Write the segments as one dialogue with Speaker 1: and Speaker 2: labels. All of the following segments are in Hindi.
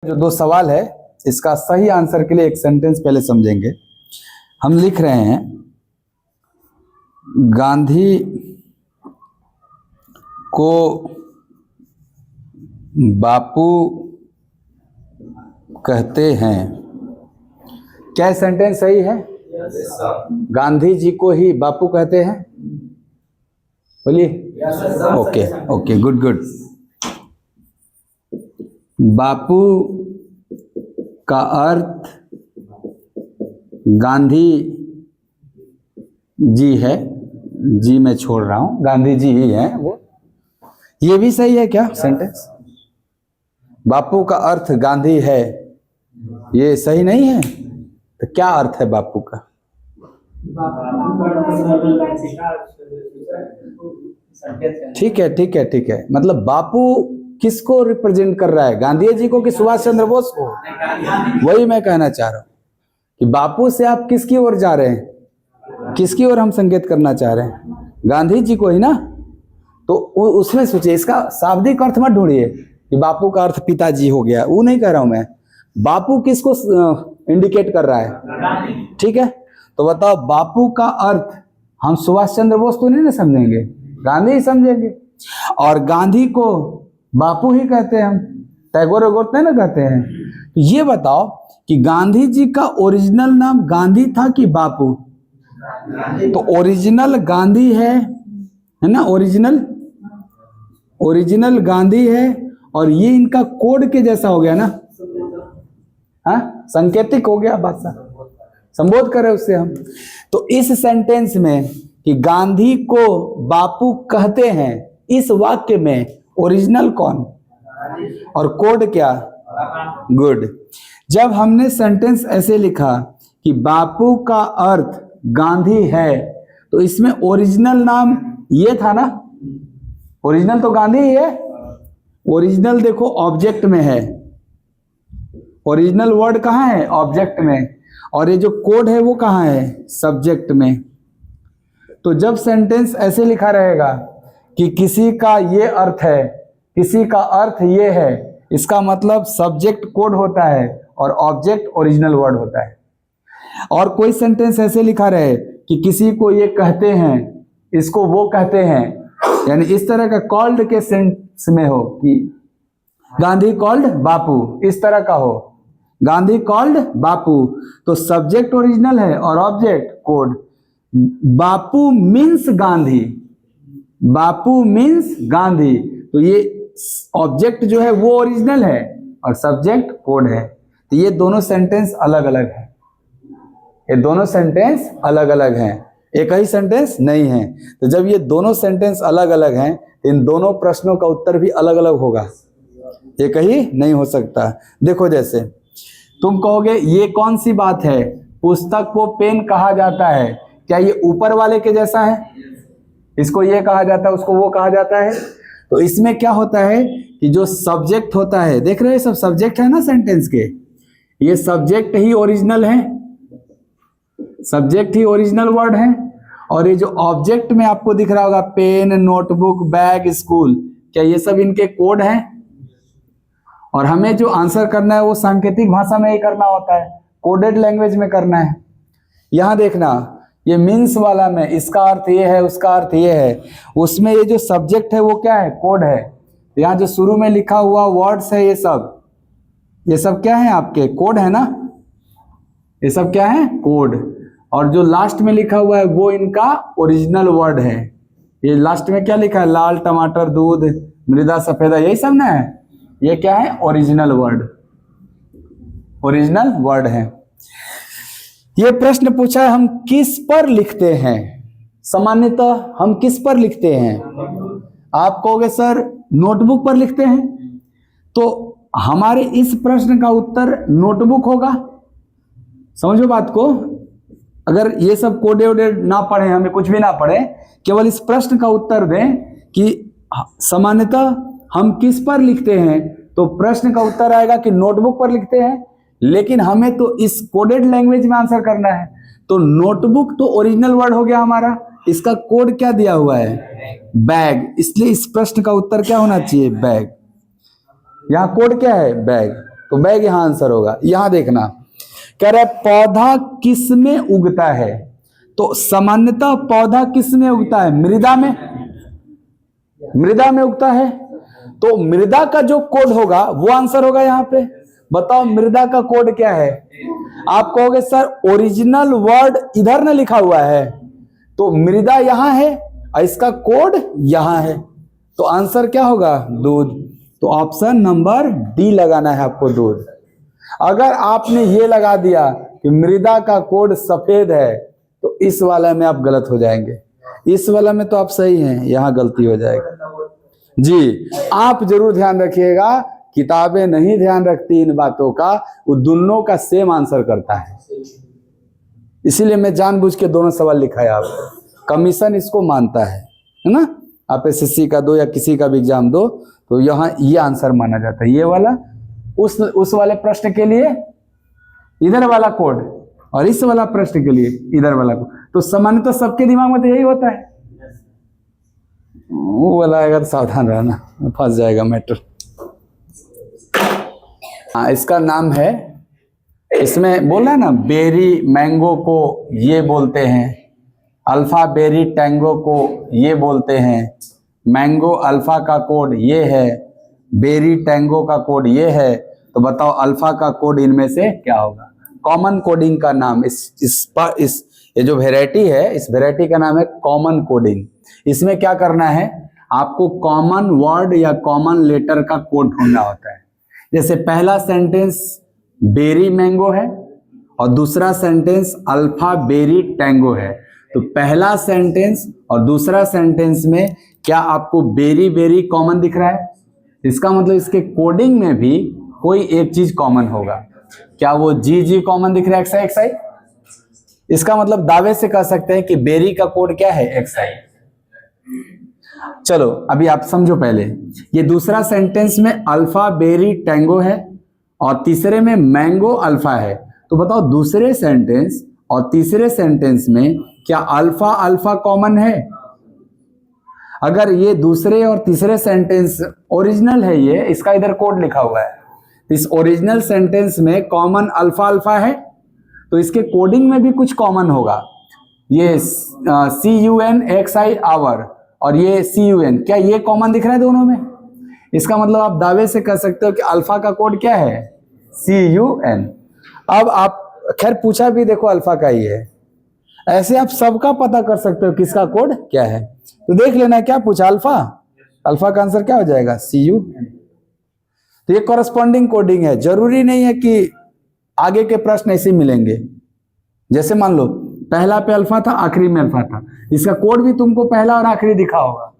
Speaker 1: जो दो सवाल है इसका सही आंसर के लिए एक सेंटेंस पहले समझेंगे। हम लिख रहे हैं गांधी को बापू कहते हैं। क्या सेंटेंस सही है? गांधी जी को ही बापू कहते हैं। बोलिए। Okay okay, good good. Bapu का अर्थ गांधी जी है। जी मैं छोड़ रहा हूं, गांधी जी ही है वो। ये भी सही है क्या सेंटेंस? बापू का अर्थ गांधी है, ये सही नहीं है? तो क्या अर्थ है बापू का? ठीक है ठीक है ठीक है, मतलब बापू किसको रिप्रेजेंट कर रहा है? गांधी जी को कि सुभाष चंद्र बोस को? वही मैं कहना चाह रहा हूं कि बापू से आप किसकी ओर जा रहे हैं? किसकी ओर हम संकेत करना चाह रहे हैं? गांधी जी को ही ना। तो उसमें सोचिए, इसका शाब्दिक अर्थ मत ढूंढिए कि बापू का अर्थ पिताजी हो गया, वो नहीं कह रहा हूं मैं। बापू किसको इंडिकेट कर रहा है? ठीक है, तो बताओ बापू का अर्थ हम सुभाष चंद्र बोस तो नहीं ना समझेंगे, गांधी ही समझेंगे। और गांधी को बापू ही कहते हैं हम, टैगोर वगोर नहीं ना कहते हैं। तो ये बताओ कि गांधी जी का ओरिजिनल नाम गांधी था कि बापू? तो ओरिजिनल गांधी है ना, ओरिजिनल गांधी है। और ये इनका कोड के जैसा हो गया ना, हाँ, संकेतिक हो गया, भाषा संबोध करे उससे हम। तो इस सेंटेंस में कि गांधी को बापू कहते हैं, इस वाक्य में ओरिजिनल कौन और कोड क्या? गुड। जब हमने सेंटेंस ऐसे लिखा कि बापू का अर्थ गांधी है, तो इसमें ओरिजिनल नाम ये था ना, ओरिजिनल तो गांधी ही है। ओरिजिनल देखो ऑब्जेक्ट में है, ओरिजिनल वर्ड कहाँ है? ऑब्जेक्ट में। और ये जो कोड है वो कहाँ है? सब्जेक्ट में। तो जब सेंटेंस ऐसे लिखा रहेगा कि किसी का ये अर्थ है, किसी का अर्थ ये है, इसका मतलब सब्जेक्ट कोड होता है और ऑब्जेक्ट ओरिजिनल वर्ड होता है। और कोई सेंटेंस ऐसे लिखा रहे कि किसी को ये कहते हैं, इसको वो कहते हैं, यानी इस तरह का कॉल्ड के सेंस में हो कि गांधी कॉल्ड बापू, इस तरह का हो, गांधी कॉल्ड बापू, तो सब्जेक्ट ओरिजिनल है और ऑब्जेक्ट कोड। बापू मीन्स गांधी, बापू मीन्स गांधी, तो ये ऑब्जेक्ट जो है वो ओरिजिनल है और सब्जेक्ट कोड है। तो ये दोनों सेंटेंस अलग अलग है, ये दोनों सेंटेंस अलग अलग हैं, एक ही सेंटेंस नहीं है। तो जब ये दोनों सेंटेंस अलग अलग हैं, इन दोनों प्रश्नों का उत्तर भी अलग अलग होगा, एक ही नहीं हो सकता। देखो, जैसे तुम कहोगे ये कौन सी बात है, पुस्तक को पेन कहा जाता है, क्या ये ऊपर वाले के जैसा है? इसको ये कहा जाता है, उसको वो कहा जाता है। तो इसमें क्या होता है कि जो सब्जेक्ट होता है, देख रहे हैं सब सब्जेक्ट है ना सेंटेंस के, ये सब्जेक्ट ही ओरिजिनल है, सब्जेक्ट ही ओरिजिनल वर्ड है। और ये जो ऑब्जेक्ट में आपको दिख रहा होगा, पेन, नोटबुक, बैग, स्कूल, क्या ये सब इनके कोड हैं? और हमें जो आंसर करना है वो सांकेतिक भाषा में ही करना होता है, कोडेड लैंग्वेज में करना है। यहां देखना, ये मीन्स वाला में इसका अर्थ ये है, उसका अर्थ ये है, उसमें ये जो सब्जेक्ट है वो क्या है? कोड है। यहाँ जो शुरू में लिखा हुआ वर्ड्स है, ये सब क्या है? आपके कोड है ना, ये सब क्या है? कोड। और जो लास्ट में लिखा हुआ है वो इनका ओरिजिनल वर्ड है। ये लास्ट में क्या लिखा है? लाल टमाटर, दूध, मृदा सफेदा, यही सब ना है, ये क्या है? ओरिजिनल वर्ड, ओरिजिनल वर्ड है। ये प्रश्न पूछा है हम किस पर लिखते हैं, सामान्यतः हम किस पर लिखते हैं? आप कहोगे सर नोटबुक पर लिखते हैं, तो हमारे इस प्रश्न का उत्तर नोटबुक होगा। समझो बात को, अगर ये सब कोडे वोडे ना पढ़े, हमें कुछ भी ना पढ़े, केवल इस प्रश्न का उत्तर दें कि सामान्यतः हम किस पर लिखते हैं, तो प्रश्न का उत्तर आएगा कि नोटबुक पर लिखते हैं। लेकिन हमें तो इस कोडेड लैंग्वेज में आंसर करना है, तो नोटबुक तो ओरिजिनल वर्ड हो गया हमारा, इसका कोड क्या दिया हुआ है? बैग। इसलिए इस प्रश्न का उत्तर क्या होना चाहिए? बैग। यहाँ कोड क्या है? बैग। तो बैग यहां आंसर होगा। यहां देखना, कह रहा है पौधा किस में उगता है, तो सामान्यतः पौधा किस में उगता है, मृदा में, मृदा में उगता है। तो मृदा का जो कोड होगा वो आंसर होगा यहां पे। बताओ मृदा का कोड क्या है। आप कहोगे सर ओरिजिनल वर्ड इधर ना लिखा हुआ है, तो मृदा यहां है और इसका कोड यहां है, तो आंसर क्या होगा, दूध। तो ऑप्शन नंबर डी लगाना है आपको, दूध। अगर आपने ये लगा दिया कि मृदा का कोड सफेद है, तो इस वाला में आप गलत हो जाएंगे, इस वाला में तो आप सही हैं, यहां गलती हो जाएगी जी। आप जरूर ध्यान रखिएगा, किताबें नहीं ध्यान रखती इन बातों का, वो दोनों का सेम आंसर करता है, इसीलिए मैं जानबूझ के दोनों सवाल लिखा है आपको। कमीशन इसको मानता है ना। आप एसएससी का दो या किसी का भी एग्जाम दो, तो यहाँ ये आंसर माना जाता है, ये वाला उस वाले प्रश्न के लिए इधर वाला कोड, और इस वाला प्रश्न के लिए इधर वाला कोड। तो सामान्यतः सबके दिमाग में तो यही होता है। वो वाला आएगा तो सावधान रहना, फंस जाएगा मैटर। हाँ, इसका नाम है, इसमें बोला ना बेरी मैंगो को ये बोलते हैं, अल्फा बेरी टैंगो को ये बोलते हैं, मैंगो अल्फा का कोड ये है, बेरी टैंगो का कोड ये है। तो बताओ अल्फा का कोड इनमें से क्या होगा। कॉमन कोडिंग का नाम इस ये जो वेराइटी है, इस वेराइटी का नाम है कॉमन कोडिंग। इसमें क्या करना है, आपको कॉमन वर्ड या कॉमन लेटर का कोड ढूंढना होता है। जैसे पहला सेंटेंस बेरी मैंगो है और दूसरा सेंटेंस अल्फा बेरी टैंगो है, तो पहला सेंटेंस और दूसरा सेंटेंस में क्या आपको बेरी बेरी कॉमन दिख रहा है, इसका मतलब इसके कोडिंग में भी कोई एक चीज कॉमन होगा। क्या वो जी जी कॉमन दिख रहा है, एक्स आई, इसका मतलब दावे से कह सकते हैं कि बेरी का कोड क्या है, एक्स आई। चलो अभी आप समझो, पहले ये दूसरा सेंटेंस में अल्फा बेरी टैंगो है और तीसरे में मैंगो अल्फा है, तो बताओ दूसरे सेंटेंस और तीसरे सेंटेंस में क्या अल्फा अल्फा कॉमन है। अगर ये दूसरे और तीसरे सेंटेंस ओरिजिनल है, ये इसका इधर कोड लिखा हुआ है, इस ओरिजिनल सेंटेंस में कॉमन अल्फा अल्फा है, तो इसके कोडिंग में भी कुछ कॉमन होगा। ये CUN XI आवर और ये CUN, क्या ये कॉमन दिख रहा है दोनों में, इसका मतलब आप दावे से कह सकते हो कि अल्फा का कोड क्या है, CUN। अब आप खैर पूछा भी देखो अल्फा का ही है, ऐसे आप सबका पता कर सकते हो किसका कोड क्या है। तो देख लेना क्या पूछा, अल्फा, अल्फा का आंसर क्या हो जाएगा, CUN। तो ये कॉरेस्पॉन्डिंग कोडिंग है, जरूरी नहीं है कि आगे के प्रश्न ऐसे मिलेंगे। जैसे मान लो पहला पे अल्फा था, आखिरी में अल्फा था, इसका कोड भी तुमको पहला और आखिरी दिखा होगा,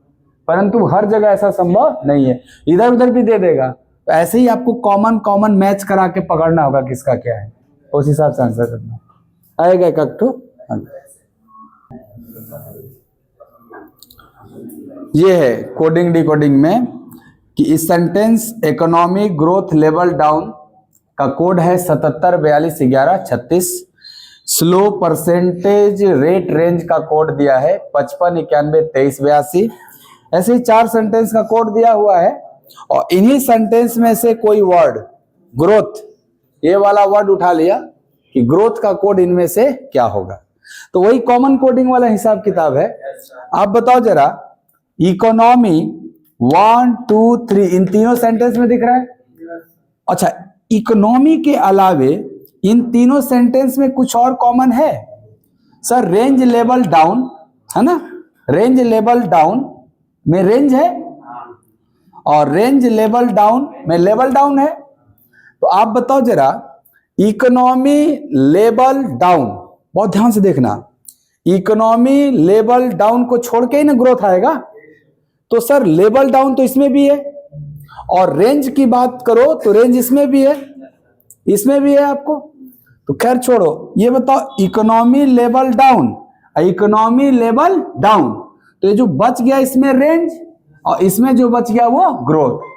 Speaker 1: परंतु हर जगह ऐसा संभव नहीं है, इधर उधर भी दे देगा। तो ऐसे ही आपको कॉमन कॉमन मैच करा के पकड़ना होगा किसका क्या है, उस हिसाब से आंसर करना आएगा। एक ये है कोडिंग डिकोडिंग में कि इस sentence economic growth level down का कोड है 77 42 11 36। स्लो परसेंटेज रेट रेंज का कोड दिया है 55 91 23 82। ऐसे ही 4 सेंटेंस का कोड दिया हुआ है, और इन्हीं सेंटेंस में से कोई वर्ड ग्रोथ, ये वाला वर्ड उठा लिया कि ग्रोथ का कोड इनमें से क्या होगा। तो वही कॉमन कोडिंग वाला हिसाब किताब है। आप बताओ जरा, इकोनॉमी 1 2 3 इन तीनों सेंटेंस में दिख रहा है। अच्छा, इकोनॉमी के अलावे इन तीनों सेंटेंस में कुछ और कॉमन है सर। रेंज लेवल डाउन है ना, रेंज लेवल डाउन में रेंज है और रेंज लेवल डाउन में लेवल डाउन है। तो आप बताओ जरा, इकोनॉमी लेवल डाउन, बहुत ध्यान से देखना, इकोनॉमी लेवल डाउन को छोड़ के ही ना ग्रोथ आएगा, तो सर लेवल डाउन तो इसमें भी है, और रेंज की बात करो तो रेंज इसमें भी है, इसमें भी है आपको। तो खैर छोड़ो, ये बताओ economy level down, economy level down, तो ये जो बच गया इसमें रेंज और इसमें जो बच गया वो ग्रोथ।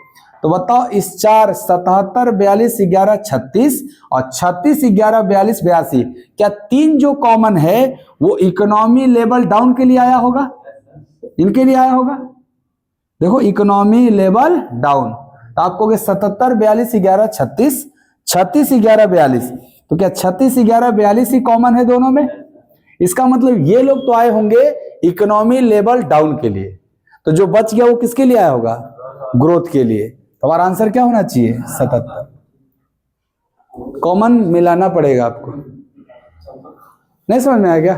Speaker 1: तो बताओ इस 4 77 42 11 36 और 36 11 42 82, क्या 3 जो कॉमन है वो इकोनॉमी लेवल डाउन के लिए आया होगा, इनके लिए आया होगा। देखो इकोनॉमी लेवल डाउन, तो आपको 77 42 11 36 36, 11, 42। तो क्या 36, 11, 42 ही कॉमन है दोनों में? इसका मतलब ये लोग तो आए होंगे इकोनॉमी लेवल डाउन के लिए, तो जो बच गया वो किसके लिए आया होगा? ग्रोथ के लिए। तो हमारा आंसर क्या होना चाहिए? 77। कॉमन मिलाना पड़ेगा आपको। नहीं समझ में आया क्या?